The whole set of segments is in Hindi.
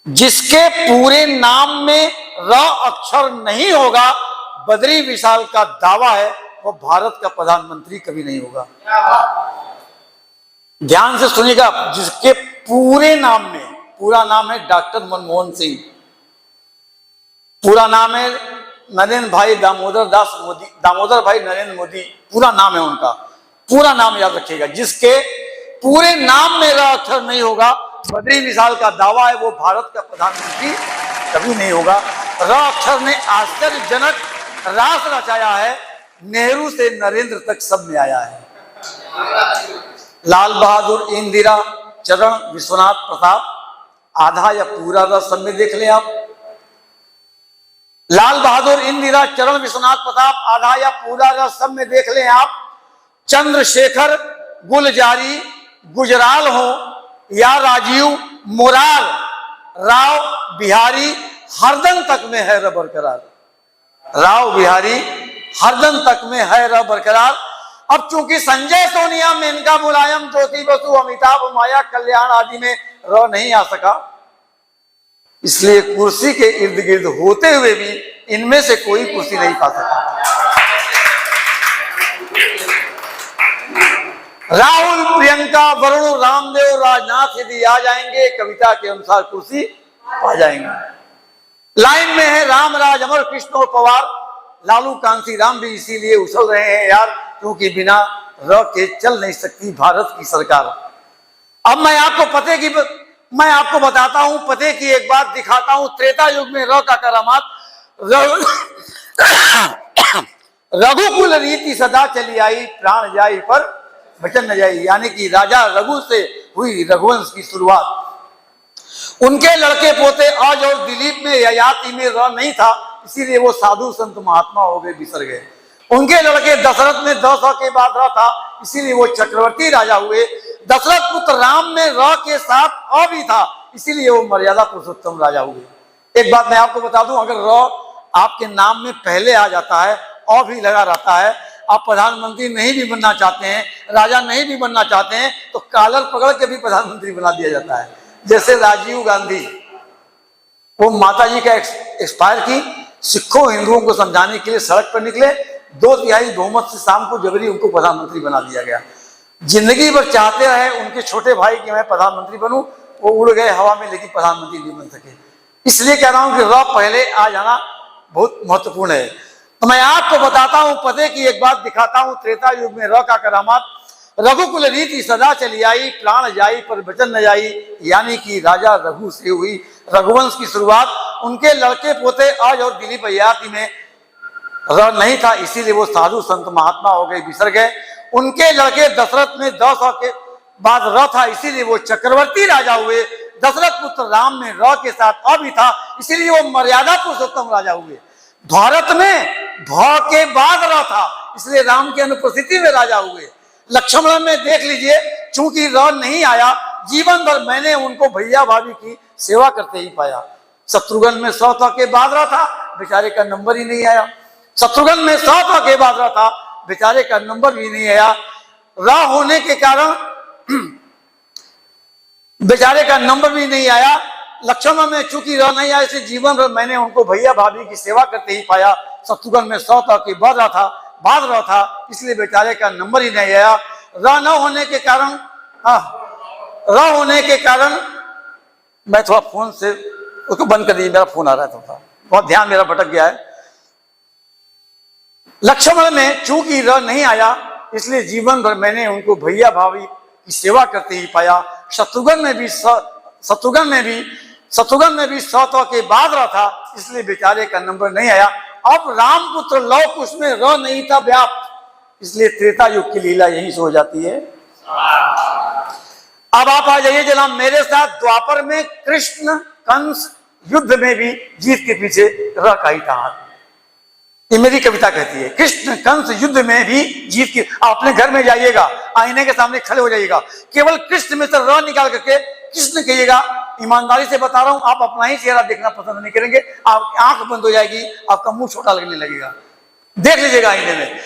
जिसके पूरे नाम में र अक्षर नहीं होगा, बद्री विशाल का दावा है, वो भारत का प्रधानमंत्री कभी नहीं होगा। ध्यान से सुनिएगा, जिसके पूरे नाम में, पूरा नाम है डॉक्टर मनमोहन सिंह, पूरा नाम है नरेंद्र भाई दामोदर दास मोदी, दामोदर भाई नरेंद्र मोदी, पूरा नाम है उनका, पूरा नाम याद रखिएगा। जिसके पूरे नाम में र अक्षर नहीं होगा, बद्री विशाल का दावा है, वो भारत का प्रधानमंत्री कभी नहीं होगा। र अक्षर ने आश्चर्यजनक रास रचाया है, नेहरू से नरेंद्र तक सब में आया है। लाल बहादुर, इंदिरा, चरण, विश्वनाथ प्रताप, आधा या पूरा र सब में देख ले आप। लाल बहादुर, इंदिरा, चरण, विश्वनाथ प्रताप, आधा या पूरा र सब में देख लें आप। चंद्रशेखर, गुलजारी, गुजराल हो या राजीव, मुरार, राव बिहारी हरदम तक में है र बरकरार। राव बिहारी हरदम तक में है र बरकरार। अब चूंकि संजय, सोनिया, मेनका, मुलायम, ज्योति बसु, अमिताभ, माया, कल्याण आदि में र नहीं आ सका, इसलिए कुर्सी के इर्द गिर्द होते हुए भी इनमें से कोई कुर्सी नहीं पा सका। राहुल, प्रियंका, वरुण, रामदेव, राजनाथ यदि आ जाएंगे, कविता के अनुसार कुर्सी पा जाएंगे। लाइन में है रामराज, अमर, कृष्ण और पवार, लालू, कांसी राम भी इसीलिए उछल रहे हैं यार, क्योंकि बिना र के चल नहीं सकती भारत की सरकार। अब मैं आपको बताता हूं, पते की एक बात दिखाता हूं। त्रेता युग में र का करामात, रघुकुल रीति सदा चली आई, प्राण जाई पर वचन न जाई, यानी कि राजा रघु से हुई रघुवंश की शुरुआत। उनके लड़के पोते आज और दिलीप में ययाति में र नहीं था, इसीलिए वो साधु संत महात्मा हो गए, बिसर गए। उनके लड़के दशरथ में 10 के बाद र था, इसीलिए वो चक्रवर्ती राजा हुए। दशरथ पुत्र राम में र के साथ अ भी था, इसीलिए वो मर्यादा पुरुषोत्तम राजा हुए। एक बात मैं आपको बता दूं, अगर र आपके नाम में पहले आ जाता है, अ भी लगा रहता है, आप प्रधानमंत्री नहीं भी बनना चाहते हैं, राजा नहीं भी बनना चाहते हैं, तो कॉलर पकड़ के भी प्रधानमंत्री बना दिया जाता है। जैसे राजीव गांधी, वो माता जी का एक्सपायर की, सिखों हिंदुओं को समझाने के लिए सड़क पर निकले, 2/3 बहुमत से शाम को जबरी उनको प्रधानमंत्री बना दिया गया। जिंदगी भर चाहते रहे उनके छोटे भाई कि मैं प्रधानमंत्री बनूं, वो उड़ गए हवा में, लेकिन प्रधानमंत्री नहीं बन सके। इसलिए कह रहा हूं कि र पहले आ जाना बहुत महत्वपूर्ण है। तो मैं आपको बताता हूं, पते की एक बात दिखाता हूं। त्रेता युग में र का करामात, रघुकुल रीति सदा चली आई, प्राण जाई पर वचन न जाई, यानी कि राजा रघु से हुई रघुवंश की शुरुआत। उनके लड़के पोते आज और दिलीप ययाति में र नहीं था, इसीलिए वो साधु संत महात्मा हो गए, बिसर गए। उनके लड़के दशरथ में 10 के बाद र था, इसीलिए वो चक्रवर्ती राजा हुए। दशरथ पुत्र राम में र के साथ अ भी था, इसीलिए वो मर्यादा पुरुषोत्तम राजा हुए। भारत में भ के बाद र था, इसलिए राम की अनुपस्थिति में राजा हुए। लक्ष्मण में देख लीजिए, चूंकि र नहीं आया, जीवन भर मैंने उनको भैया भाभी की सेवा करते ही पाया। शत्रुघ्न में 100 के बाद र था, बेचारे का नंबर ही नहीं आया। शत्रुघ्न में 100 के बाद र था, बेचारे का नंबर भी नहीं आया। र होने के कारण बेचारे का नंबर भी नहीं आया। लक्ष्मण में चूंकि र नहीं आया, इसलिए जीवन भर मैंने उनको भैया भाभी की सेवा करते ही पाया। शत्रुघ्न में 100 के बाद र था, इसलिए बेचारे का नंबर ही नहीं आया। र न होने के कारण, र होने के कारण मैं थोड़ा फोन से उसको बंद कर दीजिए, मेरा फोन आ रहा था, बहुत ध्यान मेरा भटक गया है। लक्ष्मण में चूंकि र नहीं आया, इसलिए जीवन भर मैंने उनको भैया भाभी की सेवा करते ही पाया। शत्रुघ्न में भी 100 के बाद र था, इसलिए बेचारे का नंबर नहीं आया। अब रामपुत्र लव कुश में र नहीं था व्याप्त, इसलिए त्रेता युग की लीला यहीं से हो जाती है। अब आप आ जाइए जनाब मेरे साथ, द्वापर में कृष्ण कंस युद्ध में भी जीत के पीछे र का ही था। ये मेरी कविता कहती है, कृष्ण कंस युद्ध में भी जीत की। आप अपने घर में जाइएगा, आईने के सामने खड़े हो जाइएगा, केवल कृष्ण में से र निकाल करके कृष्ण कहिएगा। ईमानदारी से बता रहा हूं, आप अपना ही चेहरा देखना पसंद नहीं करेंगे, आप आंख बंद हो जाएगी, आपका मुंह छोटा लगने लगेगा। देख लीजिएगा आईने में।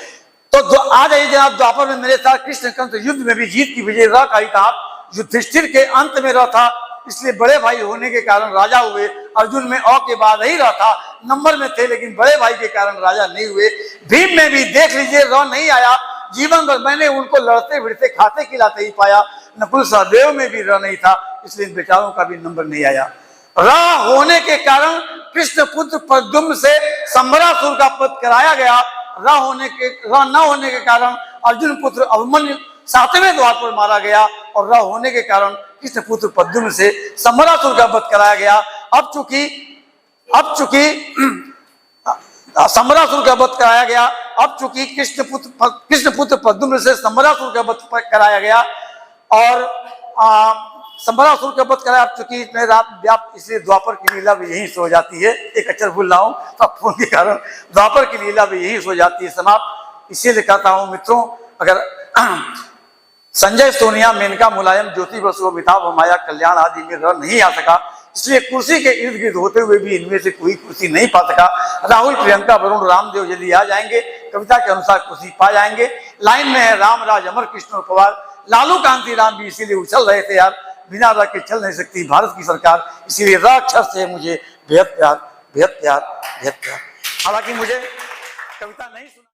तो आ जाइए जनाब द्वापर में मेरे साथ, कृष्ण कंस युद्ध में भी जीत की विजय र का ही था। युधिष्ठिर के अंत में र था, इसलिए बड़े भाई होने के कारण राजा हुए। अर्जुन में अ के बाद ही रहा था, नंबर में थे, लेकिन बड़े भाई के कारण राजा नहीं हुए। भीम में भी देख लीजिए र नहीं आया, जीवन भर मैंने उनको लड़ते भिड़ते खाते खिलाते ही पाया। नकुल सहदेव में भी र नहीं था, इसलिए बेचारों का भी नंबर नहीं आया। र होने के कारण कृष्ण पुत्र प्रद्युम्न से संबरासुर का वध कराया गया। र न होने के कारण अर्जुन पुत्र अभिमन्यु 7वें द्वार पर मारा गया, और र होने के कारण कृष्ण पुत्र प्रद्युम्न से संबरासुर का वध कराया गया। अब चूंकि संबरासुर का वध कराया गया, अब चूंकि कृष्ण पुत्र प्रद्युम्न से संबरासुर का वध कराया गया, और संबरासुर का वध कराया, अब चूंकि इतने रात व्याप्त, इसलिए द्वापर की लीला भी यहीं से हो जाती है। एक अक्षर भूल रहा हूं तो फोन के कारण, द्वापर की लीला भी यहीं से हो जाती है समाप्त। इसीलिए कहता हूं मित्रों, अगर संजय, सोनिया, मेनका, मुलायम, ज्योति बसु, अमिताभ, माया, कल्याण आदि में र नहीं आ सका, इसलिए कुर्सी के इर्द गिर्द होते हुए भी इनमें से कोई कुर्सी नहीं पा सका। राहुल, प्रियंका, वरुण, रामदेव यदि आ जाएंगे, कविता के अनुसार कुर्सी पा जाएंगे। लाइन में है रामराज, अमर, कृष्ण और पवार। लालू कांति राम भी इसीलिए उछल रहे थे यार, बिना र के चल नहीं सकती भारत की सरकार, इसीलिए र अक्षर से मुझे बेहद प्यार, बेहद प्यार, बेहद प्यार। हालांकि मुझे कविता नहीं सुना।